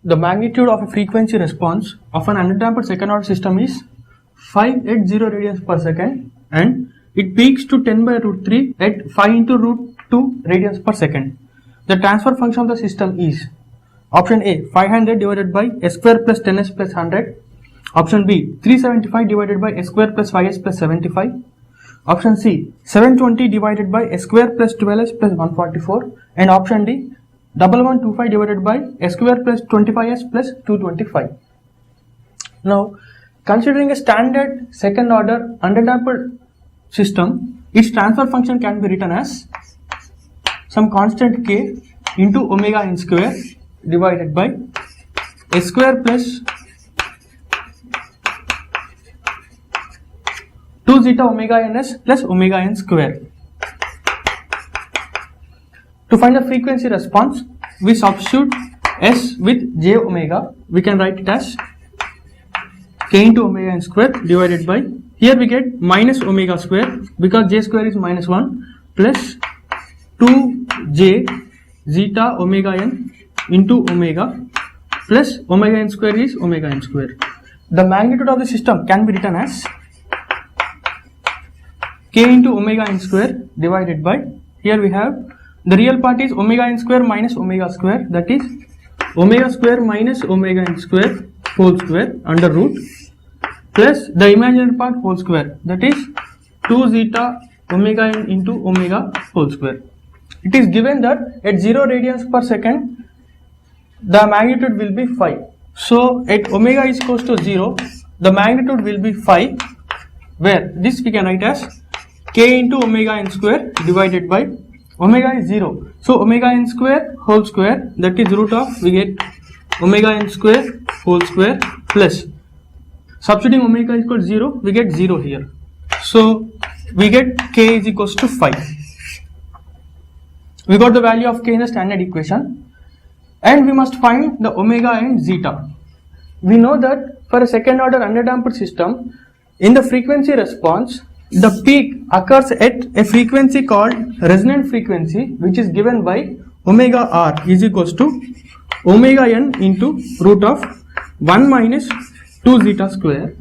The magnitude of a frequency response of an underdamped second order system is 580 radians per second and it peaks to 10 by root 3 at 5 into root 2 radians per second. The transfer function of the system is option A 500 divided by s square plus 10s plus 100, option B 375 divided by s square plus 5s plus 75, option C 720 divided by s square plus 12s plus 144, and option D 1125 divided by s square plus 25s plus 225. Now, considering a standard second order underdamped system, its transfer function can be written as some constant k into omega n square divided by s square plus 2 zeta omega ns plus omega n square. To find the frequency response, we substitute s with j omega. We can write it as k into omega n square divided by, here we get minus omega square because j square is minus 1 plus 2j zeta omega n into omega plus omega n square is omega n square. The magnitude of the system can be written as k into omega n square divided by, here we have the real part is omega n square minus omega square, that is omega square minus omega n square whole square under root plus the imaginary part whole square, that is 2 zeta omega n into omega whole square. It is given that at 0 radians per second the magnitude will be 5. So at omega is equals to 0, the magnitude will be 5, where this we can write as k into omega n square divided by omega is 0. So omega n square whole square, that is root of, we get omega n square whole square plus, substituting omega is equal to 0, we get 0 here. So we get k is equals to 5. We got the value of k in the standard equation and we must find the omega and zeta. We know that for a second order underdamped system, in the frequency response, the peak occurs at a frequency called resonant frequency, which is given by omega r is equals to omega n into root of 1 minus 2 zeta square,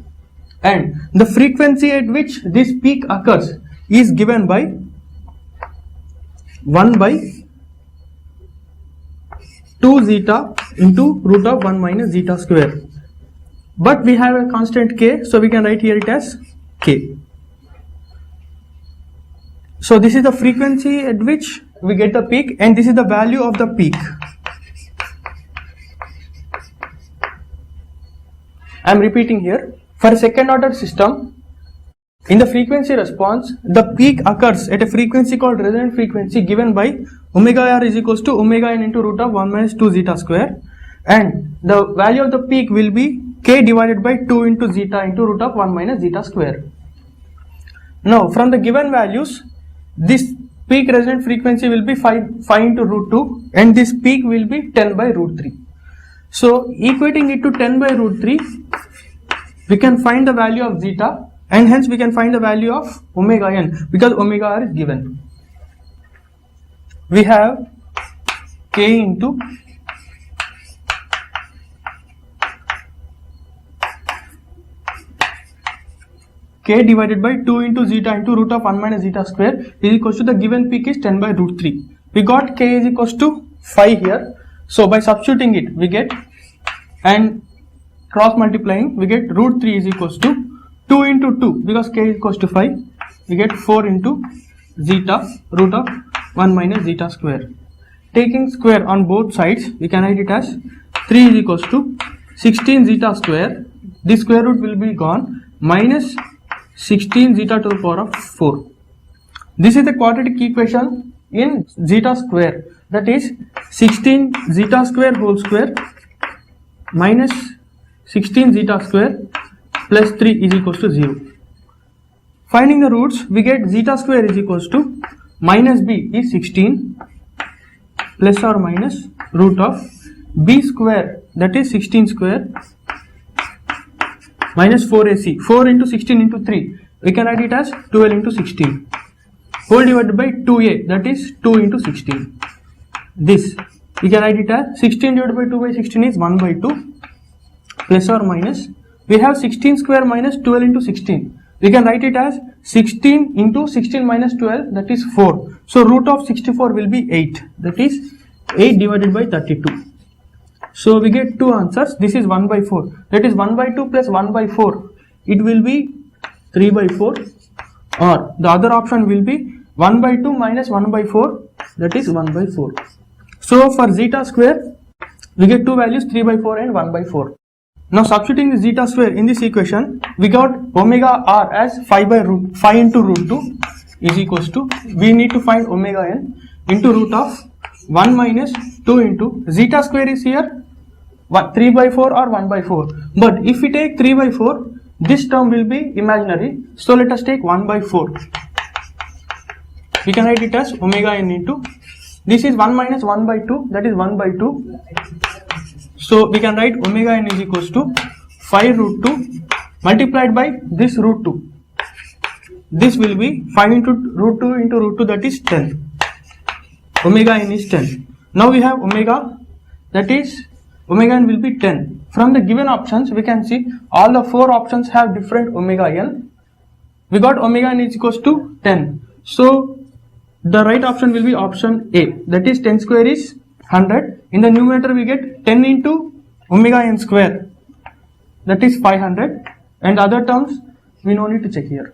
and the frequency at which this peak occurs is given by 1 by 2 zeta into root of 1 minus zeta square. But we have a constant k, so we can write here it as k. So this is the frequency at which we get the peak and this is the value of the peak. I am repeating here. For a second order system, in the frequency response, the peak occurs at a frequency called resonant frequency given by omega r is equals to omega n into root of 1 minus 2 zeta square, and the value of the peak will be k divided by 2 into zeta into root of 1 minus zeta square. Now from the given values, this peak resonant frequency will be 5 into root 2 and this peak will be 10 by root 3. So equating it to 10 by root 3, we can find the value of zeta and hence we can find the value of omega n because omega r is given. We have k into k divided by 2 into zeta into root of 1 minus zeta square is equals to the given peak is 10 by root 3. We got k is equals to 5 here. So by substituting it, we get, and cross multiplying, we get root 3 is equals to 2 into 2 because k is equals to 5. We get 4 into zeta root of 1 minus zeta square. Taking square on both sides, we can write it as 3 is equals to 16 zeta square. This square root will be gone minus 16 zeta to the power of 4. This is the quadratic equation in zeta square, that is 16 zeta square whole square minus 16 zeta square plus 3 is equals to 0. Finding the roots, we get zeta square is equals to minus b is 16 plus or minus root of b square, that is 16 square minus 4ac, 4 into 16 into 3, we can write it as 12 into 16, whole divided by 2a, that is 2 into 16. This We can write it as 16 divided by 2 by 16 is 1 by 2 plus or minus. We have 16 square minus 12 into 16. We can write it as 16 into 16 minus 12, that is 4. So root of 64 will be 8, that is 8 divided by 32. So we get two answers. This is 1 by 4, that is 1 by 2 plus 1 by 4. It will be 3 by 4, or the other option will be 1 by 2 minus 1 by 4, that is 1 by 4. So for zeta square, we get two values, 3 by 4 and 1 by 4. Now substituting the zeta square in this equation, we got omega r as 5 into root 2 is equals to, we need to find omega n into root of 1 minus 2 into zeta square is here 3 by 4 or 1 by 4. But if we take 3 by 4, this term will be imaginary. So let us take 1 by 4. We can write it as omega n into, this is 1 minus 1 by 2, that is 1 by 2. So we can write omega n is equals to 5 root 2 multiplied by this root 2. This will be 5 into root 2, that is 10. Omega n is 10. Now we have omega, that is omega n will be 10. From the given options, we can see all the 4 options have different omega n. We got omega n is equals to 10. So the right option will be option A, that is 10 square is 100. In the numerator we get 10 into omega n square, that is 500, and other terms we no need to check here.